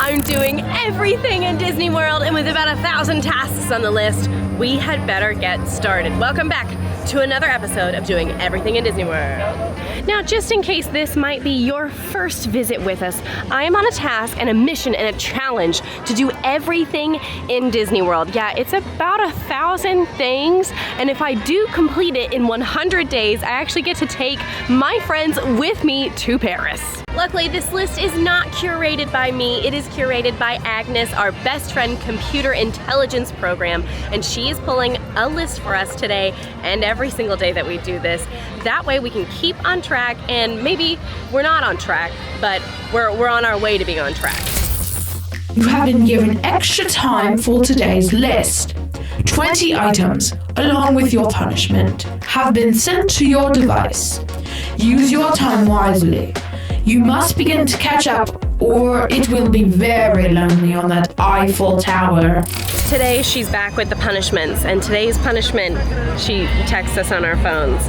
I'm doing everything in Disney World, and with about 1,000 tasks on the list, we had better get started. Welcome back to another episode of Doing Everything in Disney World. Now, just in case this might be your first visit with us, I am on a task and a mission and a challenge to do everything in Disney World. Yeah, it's about 1,000 things, and if I do complete it in 100 days, I actually get to take my friends with me to Paris. Luckily, this list is not curated by me. It is curated by Agnes, our best friend computer intelligence program, and she is pulling a list for us today and every single day that we do this. That way we can keep on track, and maybe we're not on track, but we're on our way to being on track. You have been given extra time for today's list. 20 items, along with your punishment, have been sent to your device. Use your time wisely. You must begin to catch up, or it will be very lonely on that Eiffel Tower. Today she's back with the punishments, and today's punishment, she texts us on our phones.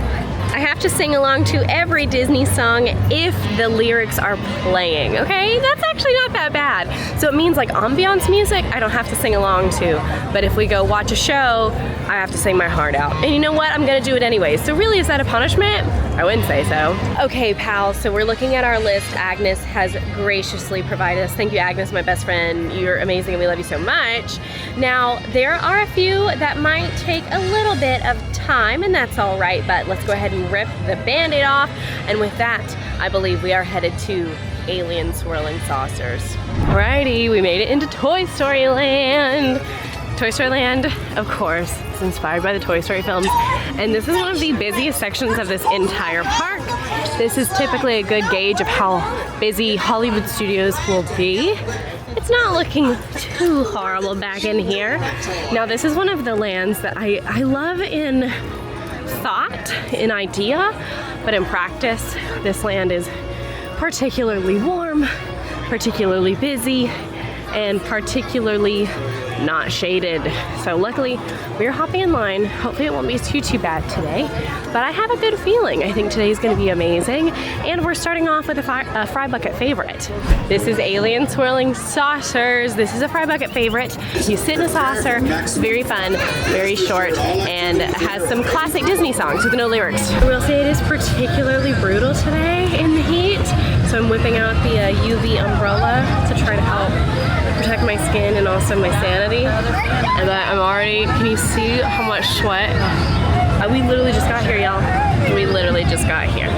I have to sing along to every Disney song if the lyrics are playing, okay? That's actually not that bad. So it means like ambiance music, I don't have to sing along to, but if we go watch a show, I have to sing my heart out. And you know what? I'm gonna do it anyway. So really, is that a punishment? I wouldn't say so. Okay, pals, so we're looking at our list. Agnes has graciously provided us. Thank you, Agnes, my best friend. You're amazing and we love you so much. Now, there are a few that might take a little bit of time, and that's all right, but let's go ahead and rip the Band-Aid off. And with that, I believe we are headed to Alien Swirling Saucers. Alrighty, we made it into Toy Story Land. Toy Story Land, of course, is inspired by the Toy Story films, and this is one of the busiest sections of this entire park. This is typically a good gauge of how busy Hollywood studios will be. It's not looking too horrible back in here. Now, this is one of the lands that I love in thought, in idea, but in practice, this land is particularly warm, particularly busy, and particularly not shaded. So luckily, we're hopping in line. Hopefully it won't be too bad today, but I have a good feeling. I think today is gonna be amazing. And we're starting off with a fry bucket favorite. This is Alien Swirling Saucers. This is a fry bucket favorite. You sit in a saucer, it's very fun, very short, and has some classic Disney songs with no lyrics. I will say it is particularly brutal today in the heat, so I'm whipping out the UV umbrella to try to help protect my skin and also my sanity. And I'm already, can you see how much sweat? We literally just got here, y'all. We literally just got here.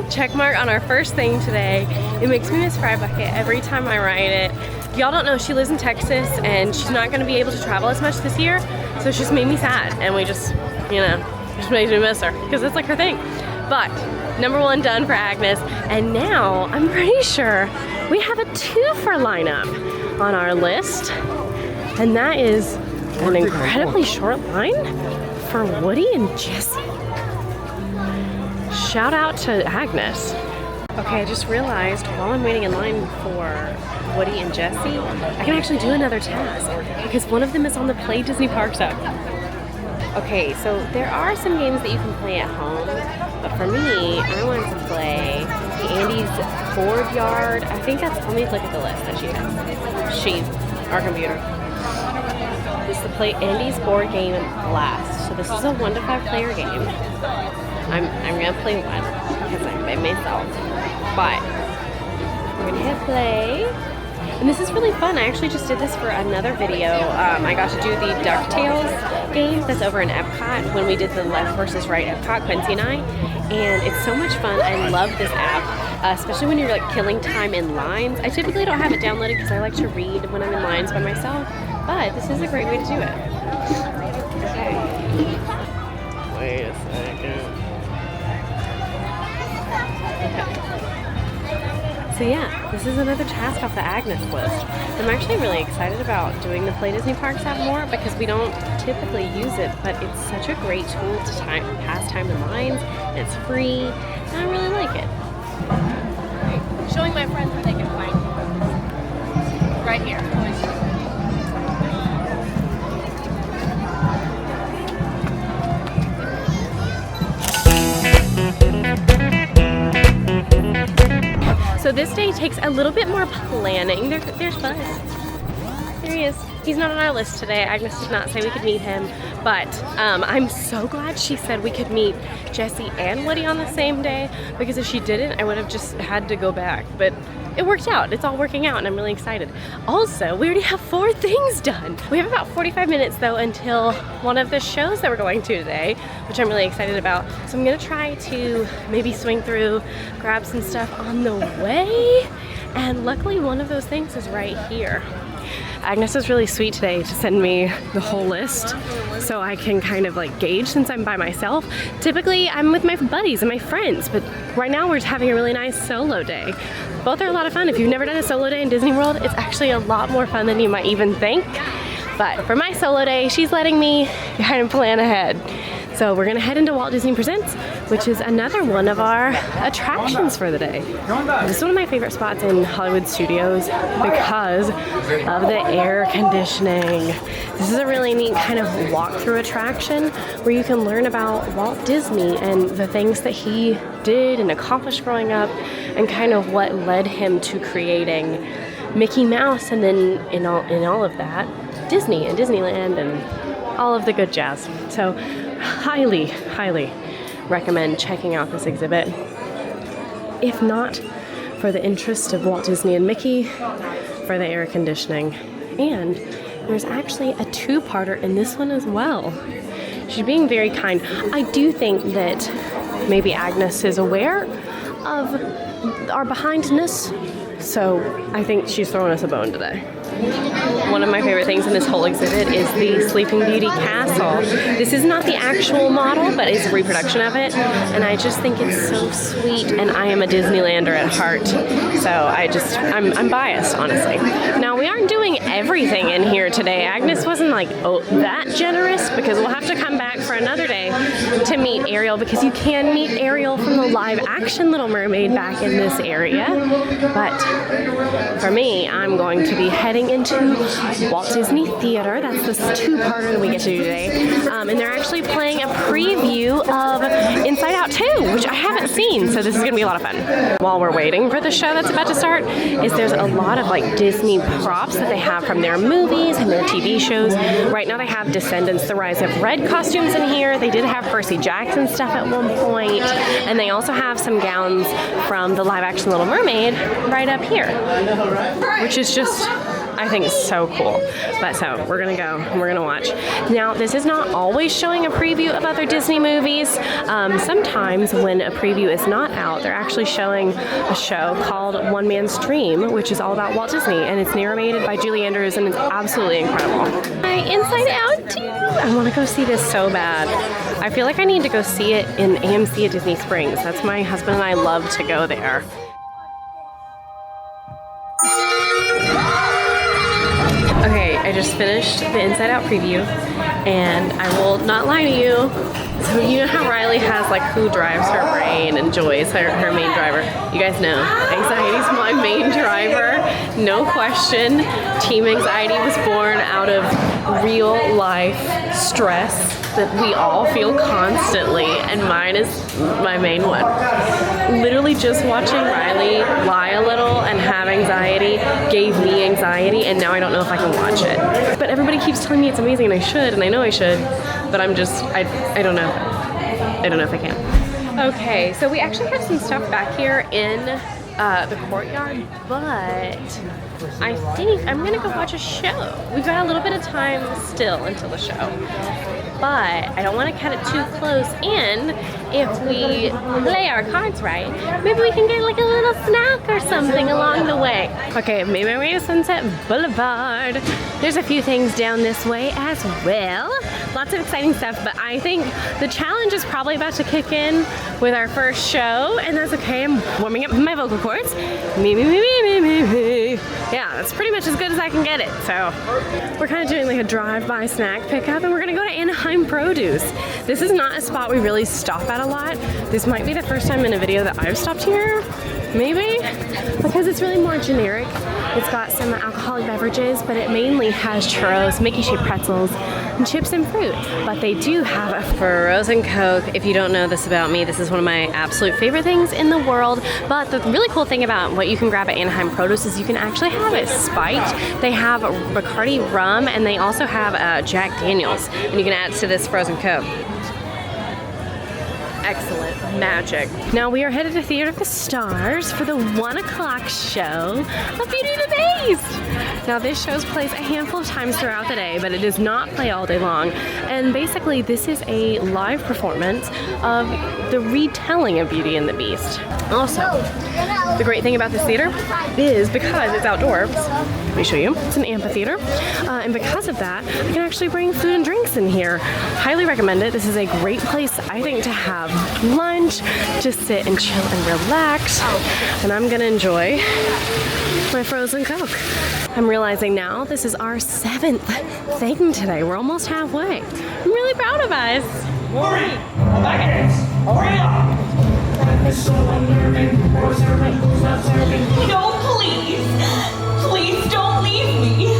Check mark on our first thing today. It makes me miss Fry Bucket every time I ride it. Y'all don't know, she lives in Texas and she's not gonna be able to travel as much this year, so it's just made me sad, and we just, you know, just makes me miss her because it's like her thing. But number one done for Agnes, and now I'm pretty sure we have a twofer lineup on our list, and that is an incredibly short line for Woody and Jessie. Shout out to Agnes. Okay, I just realized while I'm waiting in line for Woody and Jessie, I can actually do another task because one of them is on the Play Disney Parks app. Okay, so there are some games that you can play at home, but for me, I want to play the Andy's Board Yard. I think that's, let me look at the list that she has. She, our computer. This is the Play Andy's Board Game Blast. So this is a 1 to 5 player game. I'm gonna play one because I'm by myself, but we're gonna hit play, and this is really fun. I actually just did this for another video. I got to do the DuckTales game that's over in Epcot when we did the left versus right Epcot, Quincy and I, and it's so much fun. I love this app, especially when you're like killing time in lines. I typically don't have it downloaded because I like to read when I'm in lines by myself, but this is a great way to do it. Okay. Wait a second. So yeah, this is another task off the Agnes list. I'm actually really excited about doing the Play Disney Parks app more because we don't typically use it, but it's such a great tool to pass time in lines, and it's free, and I really like it. my friends where they can find me. Right here. So this day takes a little bit more planning. There's Buzz. There he is. He's not on our list today. Agnes did not say we could meet him, but I'm so glad she said we could meet Jesse and Woody on the same day, because if she didn't, I would have just had to go back. But it worked out. It's all working out and I'm really excited. Also, we already have 4 things done. We have about 45 minutes though until one of the shows that we're going to today, which I'm really excited about. So I'm gonna try to maybe swing through, grab some stuff on the way. And luckily one of those things is right here. Agnes was really sweet today to send me the whole list so I can kind of like gauge since I'm by myself. Typically I'm with my buddies and my friends, but right now we're just having a really nice solo day. Both are a lot of fun. If you've never done a solo day in Disney World, it's actually a lot more fun than you might even think. But for my solo day, she's letting me kind of plan ahead. So we're gonna head into Walt Disney Presents, which is another one of our attractions for the day. This is one of my favorite spots in Hollywood Studios because of the air conditioning. This is a really neat kind of walkthrough attraction where you can learn about Walt Disney and the things that he did and accomplished growing up and kind of what led him to creating Mickey Mouse, and then in all of that, Disney and Disneyland and all of the good jazz. So highly, highly recommend checking out this exhibit. If not for the interest of Walt Disney and Mickey, for the air conditioning. And there's actually a 2-parter in this one as well. She's being very kind. I do think that maybe Agnes is aware of our behindness, so I think she's throwing us a bone today. One of my favorite things in this whole exhibit is the Sleeping Beauty castle. This is not the actual model, but it's a reproduction of it, and I just think it's so sweet, and I am a Disneylander at heart, so I'm biased, honestly. Now, we aren't doing everything in here today. Agnes wasn't like, oh, that generous, because we'll have to come back for another day to meet Ariel, because you can meet Ariel from the live-action Little Mermaid back in this area, but for me, I'm going to be heading into Walt Disney Theater. That's this 2-parter that we get to do today. And they're actually playing a preview of Inside Out 2, which I haven't seen, so this is going to be a lot of fun. While we're waiting for the show that's about to start, there's a lot of like Disney props that they have from their movies and their TV shows. Right now they have Descendants, The Rise of Red costumes in here. They did have Percy Jackson stuff at one point, and they also have some gowns from the live-action Little Mermaid right up here, which is just, I think it's so cool. But so we're gonna go and we're gonna watch. Now, this is not always showing a preview of other Disney movies. Sometimes when a preview is not out, they're actually showing a show called One Man's Dream, which is all about Walt Disney, and it's narrated by Julie Andrews, and it's absolutely incredible. Inside Out 2. I want to go see this so bad. I feel like I need to go see it in AMC at Disney Springs. That's my husband and I love to go there. Okay, I just finished the Inside Out preview, and I will not lie to you. So you know how Riley has like who drives her brain, and Joy's her main driver. You guys know, anxiety's my main driver, no question. Team Anxiety was born out of real life stress that we all feel constantly, and mine is my main one. Literally just watching Riley lie a little and have anxiety gave me anxiety, and now I don't know if I can watch it. But everybody keeps telling me it's amazing, and I should, and I know I should, but I'm just, I don't know. I don't know if I can. Okay, so we actually have some stuff back here in the courtyard, but I think I'm gonna go watch a show. We've got a little bit of time still until the show, but I don't want to cut it too close, and if we play our cards right, maybe we can get like a little snack or something along the way. Okay, I've made my way to Sunset Boulevard. There's a few things down this way as well. Lots of exciting stuff, but I think the challenge is probably about to kick in with our first show, and that's okay. I'm warming up my vocal cords. Me. Yeah, that's pretty much as good as I can get it. So we're kind of doing like a drive-by snack pickup, and we're gonna go to Anaheim Produce. This is not a spot we really stop at a lot. This might be the first time in a video that I've stopped here, maybe. because it's really more generic. It's got some alcoholic beverages, but it mainly has churros, Mickey-shaped pretzels, and chips and fruit. But they do have a frozen Coke. If you don't know this about me, this is one of my absolute favorite things in the world. But the really cool thing about what you can grab at Anaheim Produce is you can actually have it spiked. They have Bacardi rum, and they also have Jack Daniels, and you can add it to this frozen Coke. Excellent. Magic. Now we are headed to Theater of the Stars for the 1 o'clock show of Beauty and the Beast. Now this show plays a handful of times throughout the day, but it does not play all day long. And basically this is a live performance of the retelling of Beauty and the Beast. Also, the great thing about this theater is because it's outdoors, let me show you, it's an amphitheater, and because of that, you can actually bring food and drinks in here. Highly recommend it. This is a great place, I think, to have lunch, just sit and chill and relax, and I'm gonna enjoy my frozen Coke. I'm realizing now this is our 7th thing today. We're almost halfway. I'm really proud of us. Hurry! Hurry up! So unnerving, who's serving, who's not serving. No, please. Please don't leave me.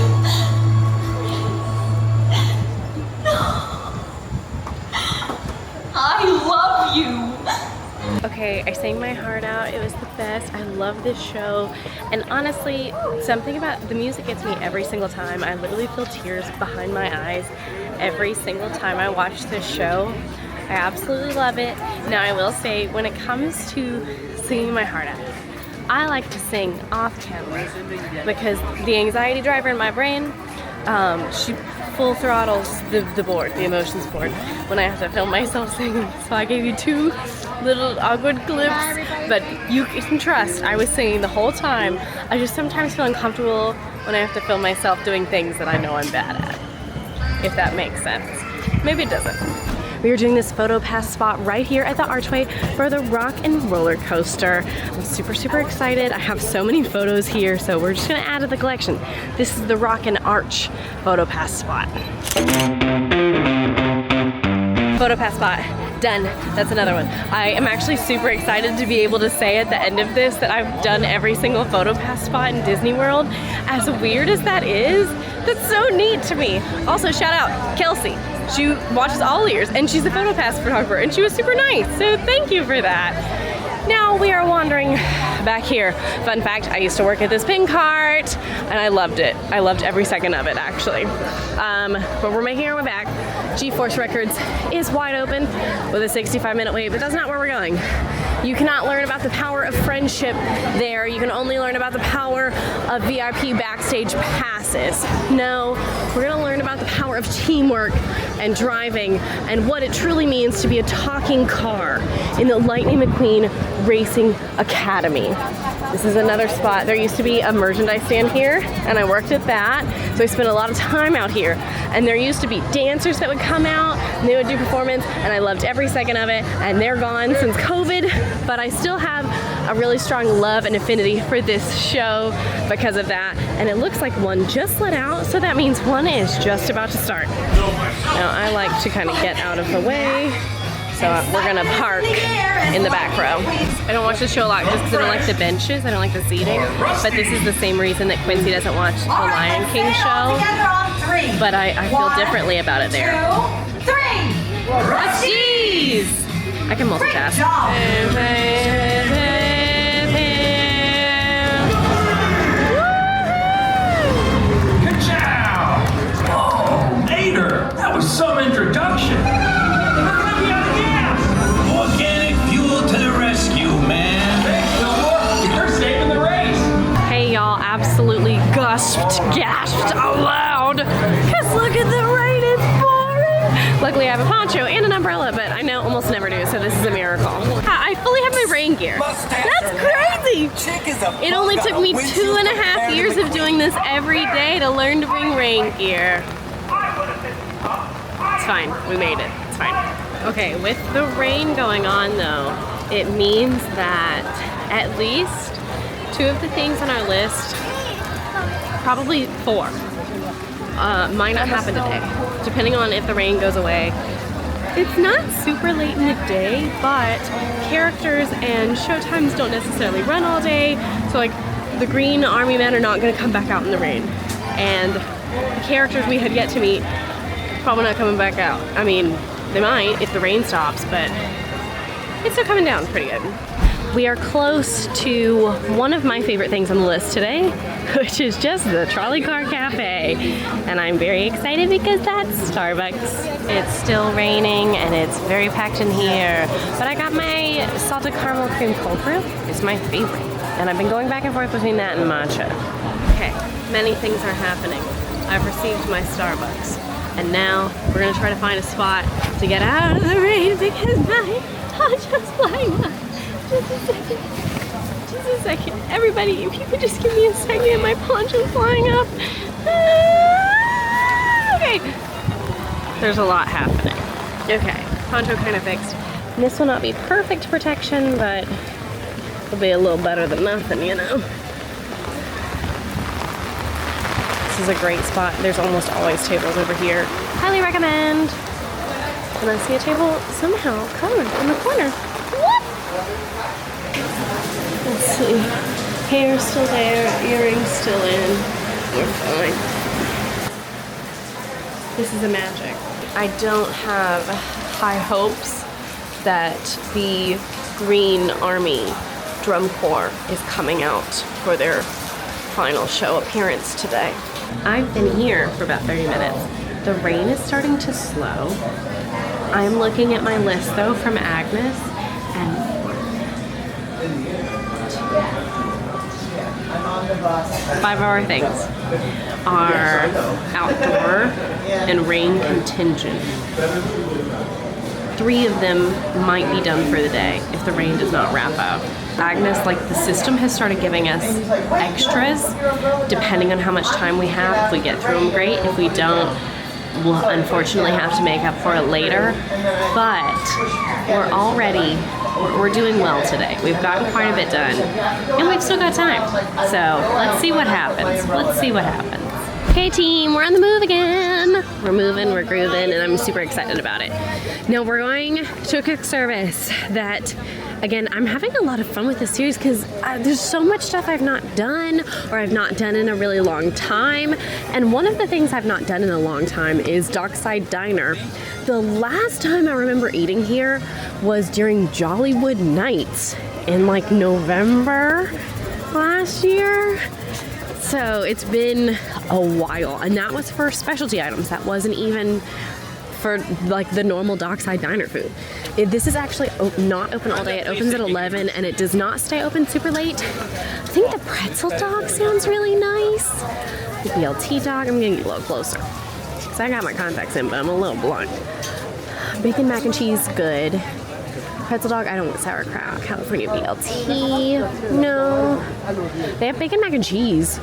I love you. Okay, I sang my heart out. It was the best. I love this show. And honestly, something about the music gets me every single time. I literally feel tears behind my eyes every single time I watch this show. I absolutely love it. Now I will say, when it comes to singing my heart out, I like to sing off camera because the anxiety driver in my brain, she full throttles the board, the emotions board, when I have to film myself singing. So I gave you 2 little awkward clips, but you can trust I was singing the whole time. I just sometimes feel uncomfortable when I have to film myself doing things that I know I'm bad at, if that makes sense. Maybe it doesn't. We are doing this photo pass spot right here at the Archway for the Rock and Roller Coaster. I'm super, super excited. I have so many photos here, so we're just gonna add to the collection. This is the Rock and Arch photo pass spot. Photo pass spot, done. That's another one. I am actually super excited to be able to say at the end of this that I've done every single photo pass spot in Disney World. As weird as that is, that's so neat to me. Also, shout out Kelsey. She watches AllEars and she's a photo pass photographer and she was super nice, so thank you for that. Now we are wandering back here. Fun fact, I used to work at this pin cart and I loved it. I loved every second of it, actually. But we're making our way back. G-Force Records is wide open with a 65-minute wait, but that's not where we're going. You cannot learn about the power of friendship there. You can only learn about the power of VIP backstage passes. No, we're gonna learn about the power of teamwork and driving and what it truly means to be a talking car in the Lightning McQueen Racing Academy. This is another spot. There used to be a merchandise stand here and I worked at that, so I spent a lot of time out here. And there used to be dancers that would come out and they would do performance and I loved every second of it, and they're gone since COVID, but I still have a really strong love and affinity for this show because of that. And it looks like one just let out, so that means one is just about to start. Now I like to kind of get out of the way, so we're gonna park in the back row. I don't watch the show a lot just because I don't like the benches, I don't like the seating, but this is the same reason that Quincy doesn't watch the Lion King show, but I feel differently about it there. 2, 3. Jeez! I can multitask. Good job! Oh, Mater, that was some introduction. Organic fuel to the rescue, man. Thanks, Fillmore. You're saving the race. Hey y'all, absolutely gasped out loud. Cause look at the rain, it's pouring. Luckily I have a poncho and an umbrella, but I know almost never do, so this is a miracle. I fully have my rain gear. That's crazy! It only took me 2.5 years of doing this every day to learn to bring rain gear. It's fine, we made it, it's fine. Okay, with the rain going on though, it means that at least 2 of the things on our list, probably 4, might not happen today. Depending on if the rain goes away, It's not super late in the day, but characters and show times don't necessarily run all day. So like the green army men are not gonna come back out in the rain. And the characters we had yet to meet, probably not coming back out. I mean, they might if the rain stops, but it's still coming down pretty good. We are close to one of my favorite things on the list today, which is just the Trolley Car Cafe. And I'm very excited because that's Starbucks. It's still raining and it's very packed in here. But I got my salted caramel cream cold brew. It's my favorite. And I've been going back and forth between that and matcha. Okay, many things are happening. I've received my Starbucks. And now we're gonna try to find a spot to get out of the rain because my poncho's flying up. Just a second. Just a second. Everybody, if you could just give me a second, my poncho's flying up. Okay. There's a lot happening. Okay, poncho kind of fixed. And this will not be perfect protection, but it'll be a little better than nothing, you know? This is a great spot. There's almost always tables over here. Highly recommend. And I see a table somehow colored in the corner. What? Let's see. Hair's still there, earrings still in. We're fine. This is a magic. I don't have high hopes that the Green Army Drum Corps is coming out for their final show appearance today. I've been here for about 30 minutes. The rain is starting to slow. I'm looking at my list though from Agnes, and 5-hour things are outdoor and rain contingent. 3 of them might be done for the day if the rain does not wrap up. Agnes, like the system has started giving us extras depending on how much time we have. If we get through them, great. If we don't, we'll unfortunately have to make up for it later. But we're doing well today. We've gotten quite a bit done and we've still got time. So let's see what happens. Let's see what happens. Okay team, we're on the move again. We're moving, we're grooving, and I'm super excited about it. Now we're going to a quick service that, again, I'm having a lot of fun with this series because there's so much stuff I've not done or I've not done in a really long time. And one of the things I've not done in a long time is Dockside Diner. The last time I remember eating here was during Jollywood Nights in like November last year. So it's been a while, and that was for specialty items. That wasn't even for like the normal Dockside Diner food. This is actually not open all day. It opens at 11 and it does not stay open super late. I think the pretzel dog sounds really nice. The BLT dog, I'm gonna get a little closer because I got my contacts in, but I'm a little blind. Bacon mac and cheese, good. Pretzel dog, I don't want sauerkraut. California BLT, no. They have bacon mac and cheese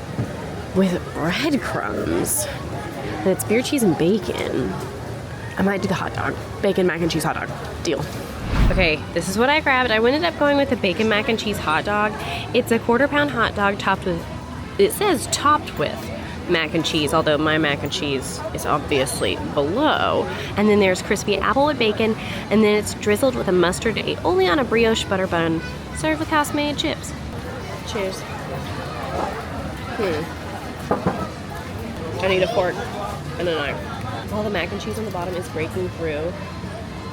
with breadcrumbs. And it's beer, cheese, and bacon. I might do the hot dog. Bacon mac and cheese hot dog. Deal. Okay, this is what I grabbed. I ended up going with the bacon mac and cheese hot dog. It's a 1/4 pound hot dog topped with, it says topped with mac and cheese, although my mac and cheese is obviously below. And then there's crispy apple with bacon, and then it's drizzled with a mustard aioli on a brioche butter bun, served with house-made chips. Cheers. I need a fork and a knife. All the mac and cheese on the bottom is breaking through,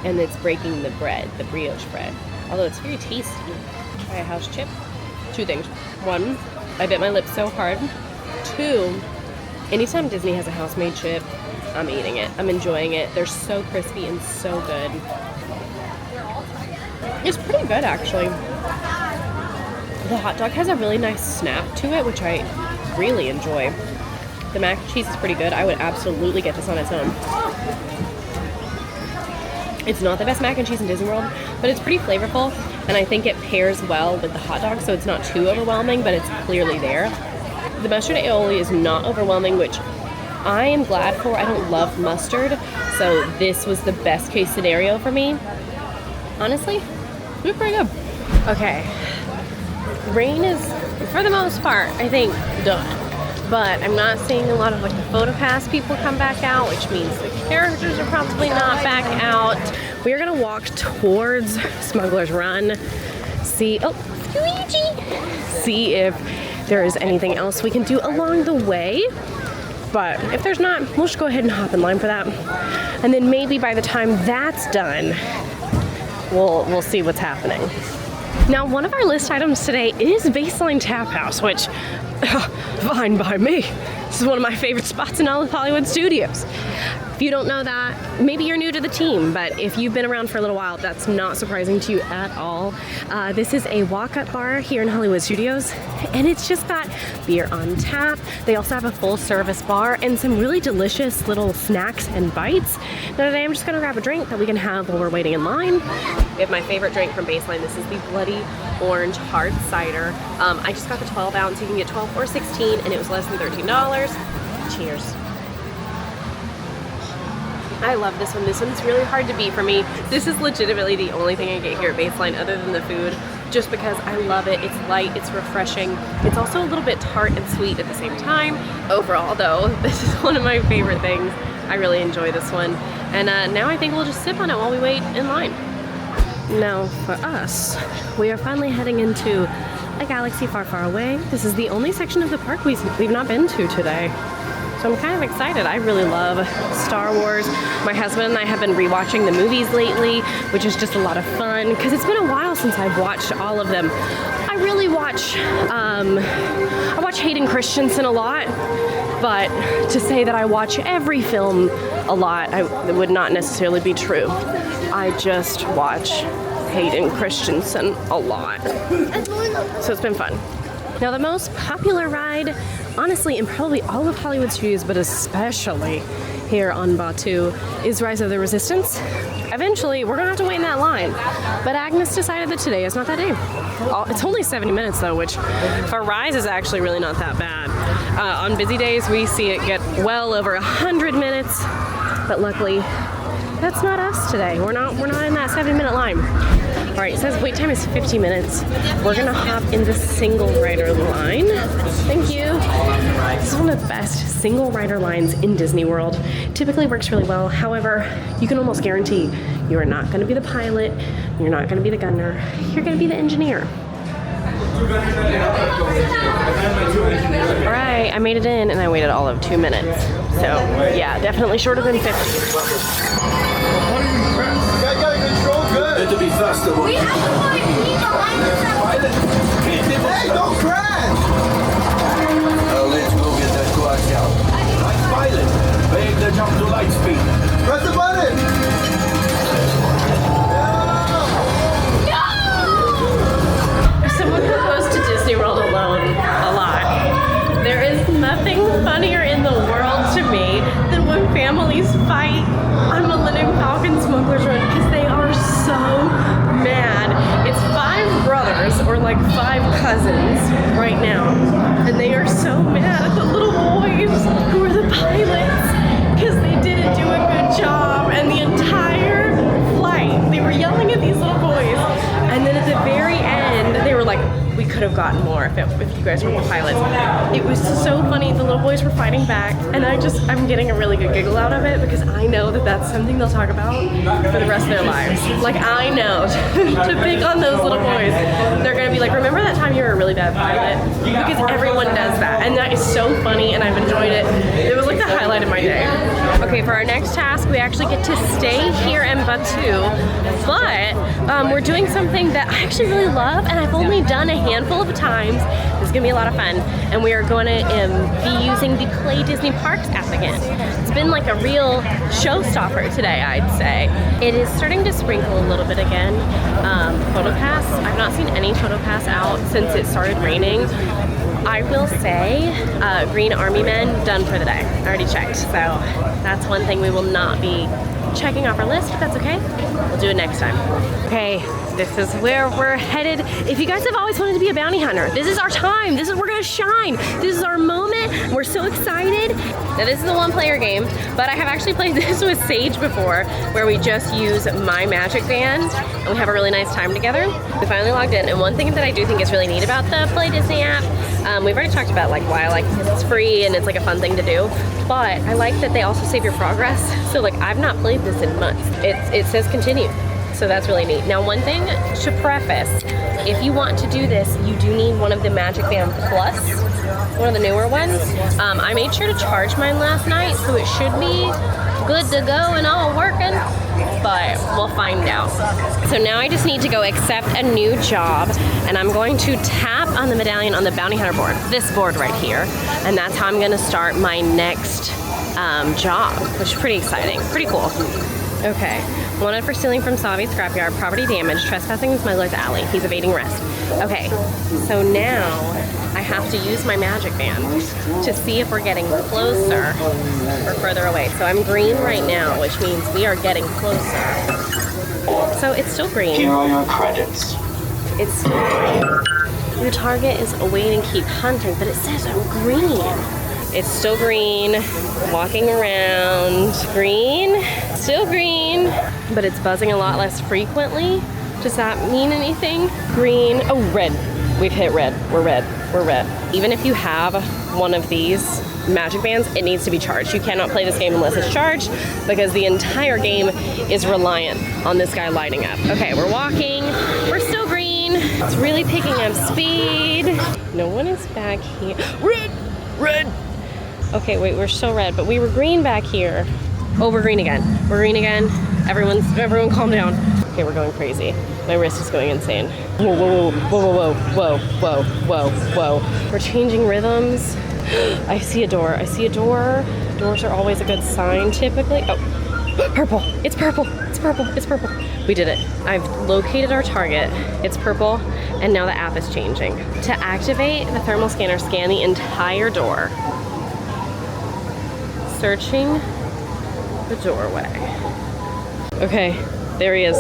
and it's breaking the bread, the brioche bread. Although it's very tasty. Try a house chip. 2 things. 1, I bit my lips so hard. 2, anytime Disney has a house-made chip, I'm eating it. I'm enjoying it. They're so crispy and so good. It's pretty good, actually. The hot dog has a really nice snap to it, which I really enjoy. The mac and cheese is pretty good. I would absolutely get this on its own. It's not the best mac and cheese in Disney World, but it's pretty flavorful, and I think it pairs well with the hot dog, so it's not too overwhelming, but it's clearly there. The mustard aioli is not overwhelming, which I am glad for. I don't love mustard, so this was the best case scenario for me. Honestly, it was pretty good. Okay, rain is, for the most part, I think, done. but I'm not seeing a lot of like the PhotoPass people come back out, which means the characters are probably not back out. We are gonna walk towards Smuggler's Run, see if there is anything else we can do along the way. But if there's not, we'll just go ahead and hop in line for that. And then maybe by the time that's done, we'll see what's happening. Now, one of our list items today is Baseline Tap House, which, fine by me. This is one of my favorite spots in all of Hollywood studios. If you don't know that, maybe you're new to the team, but if you've been around for a little while, that's not surprising to you at all. This is a walk-up bar here in Hollywood Studios, and it's just got beer on tap. They also have a full-service bar and some really delicious little snacks and bites. Now today I'm just gonna grab a drink that we can have while we're waiting in line. We have my favorite drink from Baseline. This is the Bloody Orange Hard Cider. I just got the 12 ounce. You can get 12 or 16, and it was less than $13. Cheers. I love this one. This one's really hard to beat for me. This is legitimately the only thing I get here at Baseline other than the food, just because I love it. It's light, it's refreshing. It's also a little bit tart and sweet at the same time. Overall though, this is one of my favorite things. I really enjoy this one. And now I think we'll just sip on it while we wait in line. Now for us, we are finally heading into a galaxy far, far away. This is the only section of the park we've not been to today. So I'm kind of excited. I really love Star Wars. My husband and I have been rewatching the movies lately, which is just a lot of fun because it's been a while since I've watched all of them. I really watch, I watch Hayden Christensen a lot, but to say that I watch every film a lot, it would not necessarily be true. I just watch Hayden Christensen a lot. So it's been fun. Now the most popular ride, honestly, in probably all of Hollywood Studios, but especially here on Batuu, is Rise of the Resistance. Eventually, we're gonna have to wait in that line. But Agnes decided that today is not that day. It's only 70 minutes though, which for Rise is actually really not that bad. On busy days, we see it get well over 100 minutes, but luckily, that's not us today. We're not in that 70-minute line. All right, it says wait time is 50 minutes. We're gonna hop in the single rider line. Thank you. This is one of the best single rider lines in Disney World. Typically works really well. However, you can almost guarantee you are not gonna be the pilot, you're not gonna be the gunner, you're gonna be the engineer. All right, I made it in and I waited all of 2 minutes. So yeah, definitely shorter than 50. Good to be faster. We have to find me behind us. Hey, don't crash! Let's go get that coax out. Like pilot, make the jump to light speed. Press the button! As someone who goes to Disney World alone a lot, there is nothing funnier in the world to me than when families fight on Millennium Falcon Smuggler's Run because they are so mad. It's 5 brothers or like 5 cousins right now, and they are so mad at the little boys who are the pilots because they didn't do a good job, and the entire flight they were yelling at these little boys, and then at the very end they were like, we could have gotten more if you guys were the pilots. It was so funny. The little boys were fighting back, and I'm getting a really good giggle out of it because I know that that's something they'll talk about for the rest of their lives. Like, I know to pick on those little boys, they're gonna be like, remember that time you were a really bad pilot? Because everyone does that, and that is so funny, and I've enjoyed it. It was like the highlight of my day. Okay, for our next task, we actually get to stay here in Batuu, but we're doing something that I actually really love, and I've only done a handful of times. This is gonna be a lot of fun, and we are going to be using the Play Disney Parks app again. It's been like a real showstopper today, I'd say. It is starting to sprinkle a little bit again. PhotoPass, I've not seen any PhotoPass out since it started raining. I will say, Green Army Men done for the day. I already checked, so that's one thing we will not be checking off our list, but that's okay. We'll do it next time. Okay, this is where we're headed. If you guys have always wanted to be a bounty hunter, this is our time. This is, we're gonna shine. This is our moment. We're so excited. Now this is a 1-player game, but I have actually played this with Sage before, where we just use my magic band and we have a really nice time together. We finally logged in, and one thing that I do think is really neat about the Play Disney app, We've already talked about like why I like it, because it's free and it's like a fun thing to do. But I like that they also save your progress. So like I've not played this in months. It says continue. So that's really neat. Now one thing to preface, if you want to do this, you do need one of the Magic Band Plus, one of the newer ones. I made sure to charge mine last night, so it should be good to go and all working, but we'll find out. So now I just need to go accept a new job, and I'm going to tap on the medallion on the bounty hunter board, this board right here, and that's how I'm gonna start my next job, which is pretty exciting, pretty cool. Okay, wanted for stealing from Savi's scrapyard, property damage, trespassing in Smuggler's alley. He's evading arrest. Okay, so now I have to use my magic band to see if we're getting closer or further away. So I'm green right now, which means we are getting closer. So it's still green. Here are your credits. It's still green. Your target is awaiting keep hunting, but it says I'm green. It's still green, walking around, green, still green, but it's buzzing a lot less frequently. Does that mean anything? Green, oh, red. We've hit red, we're red, we're red. Even if you have one of these magic bands, it needs to be charged. You cannot play this game unless it's charged, because the entire game is reliant on this guy lighting up. Okay, we're walking, we're still green. It's really picking up speed. No one is back here. Red, red. Okay, wait, we're still red, but we were green back here. Oh, we're green again. We're green again. Everyone calm down. Okay, we're going crazy. My wrist is going insane. Whoa, whoa, whoa, whoa, whoa, whoa, whoa, whoa, whoa. We're changing rhythms. I see a door, I see a door. Doors are always a good sign, typically. Oh, purple, it's purple, it's purple, it's purple. We did it. I've located our target. It's purple, and now the app is changing. To activate the thermal scanner, scan the entire door. Searching the doorway. Okay, there he is.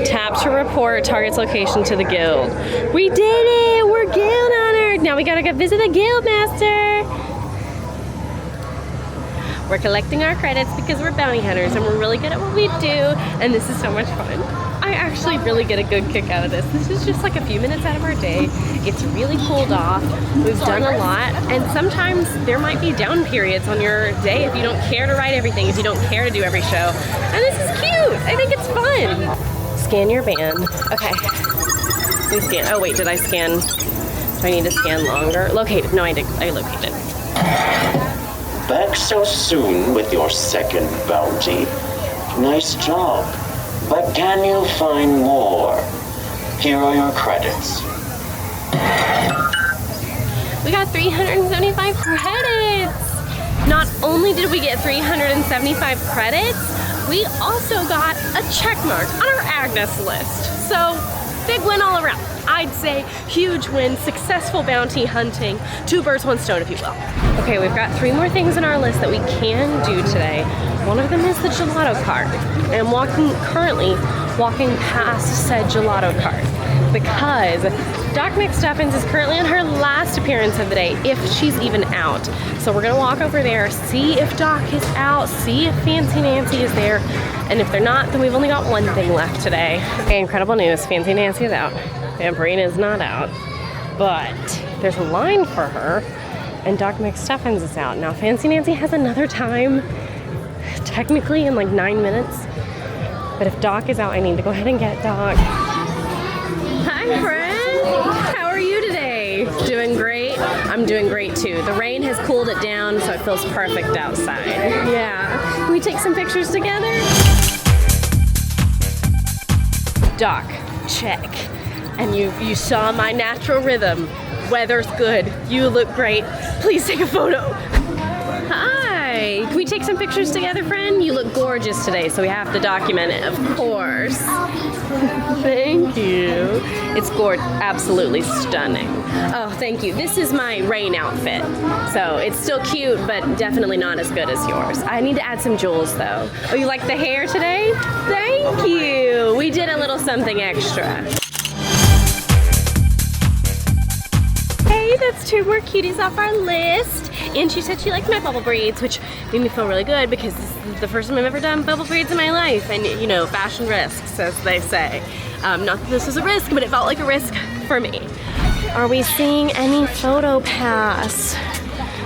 Tap to report target's location to the guild. We did it! We're guild honored! Now we gotta go visit the guild master. We're collecting our credits because we're bounty hunters and we're really good at what we do, and this is so much fun. I actually really get a good kick out of this. This is just like a few minutes out of our day. It's really cooled off. We've done a lot, and sometimes there might be down periods on your day if you don't care to write everything, if you don't care to do every show. And this is cute. I think it's fun. Scan your band. Okay. We scan. Oh wait, did I scan? Do I need to scan longer? Located. No, I did. I located. Back so soon with your second bounty. Nice job. But can you find more? Here are your credits. We got 375 credits! Not only did we get 375 credits, we also got a check mark on our Agnes list. So, big win all around. I'd say huge win, successful bounty hunting, 2 birds, 1 stone, if you will. Okay, we've got 3 more things on our list that we can do today. One of them is the gelato cart. And I'm currently walking past said gelato cart because Doc McStuffins is currently on her last appearance of the day, if she's even out. So we're gonna walk over there, see if Doc is out, see if Fancy Nancy is there, and if they're not, then we've only got 1 thing left today. Okay, incredible news, Fancy Nancy is out. Amberina is not out, but there's a line for her, and Doc McStuffins is out. Now, Fancy Nancy has another time, technically in like 9 minutes, but if Doc is out, I need to go ahead and get Doc. Hi, friend. How are you today? Doing great? I'm doing great too. The rain has cooled it down, so it feels perfect outside. Yeah. Can we take some pictures together? Doc, check. And you saw my natural rhythm. Weather's good. You look great. Please take a photo. Hi. Can we take some pictures together, friend? You look gorgeous today, so we have to document it, of course. Thank you. It's absolutely stunning. Oh, thank you. This is my rain outfit. So it's still cute, but definitely not as good as yours. I need to add some jewels, though. Oh, you like the hair today? Thank you. We did a little something extra. Hey, that's 2 more cuties off our list. And she said she liked my bubble braids, which made me feel really good because this is the first time I've ever done bubble braids in my life. And you know, fashion risks, as they say. Not that this was a risk, but it felt like a risk for me. Are we seeing any photo pass?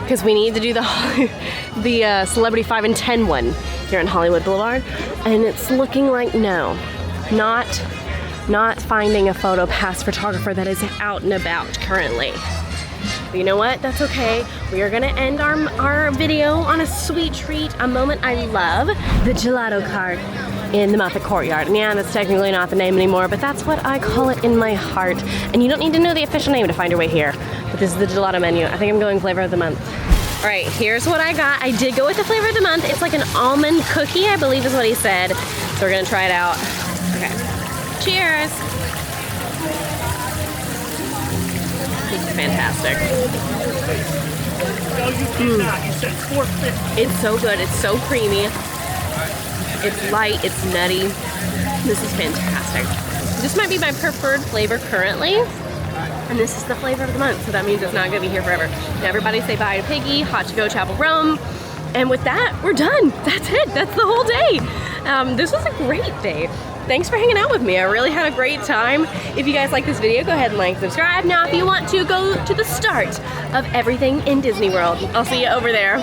Because we need to do the Celebrity 5 and 10 one here on Hollywood Boulevard, and it's looking like no, not finding a photo pass photographer that is out and about currently. But you know what? That's okay. We are gonna end our video on a sweet treat, a moment I love, the gelato cart in the Moffat Courtyard. And yeah, that's technically not the name anymore, but that's what I call it in my heart. And you don't need to know the official name to find your way here. But this is the gelato menu. I think I'm going flavor of the month. All right, here's what I got. I did go with the flavor of the month. It's like an almond cookie, I believe is what he said. So we're gonna try it out. Okay, cheers. This is fantastic. No, you cannot. You said $4.50. It's so good, it's so creamy. It's light, it's nutty. This is fantastic. This might be my preferred flavor currently. And this is the flavor of the month, so that means it's not gonna be here forever. Now everybody say bye to Piggy, hot to go, Chapel Rome. And with that, we're done. That's it, that's the whole day. This was a great day. Thanks for hanging out with me. I really had a great time. If you guys like this video, go ahead and like, subscribe. Now, if you want to, go to the start of everything in Disney World. I'll see you over there.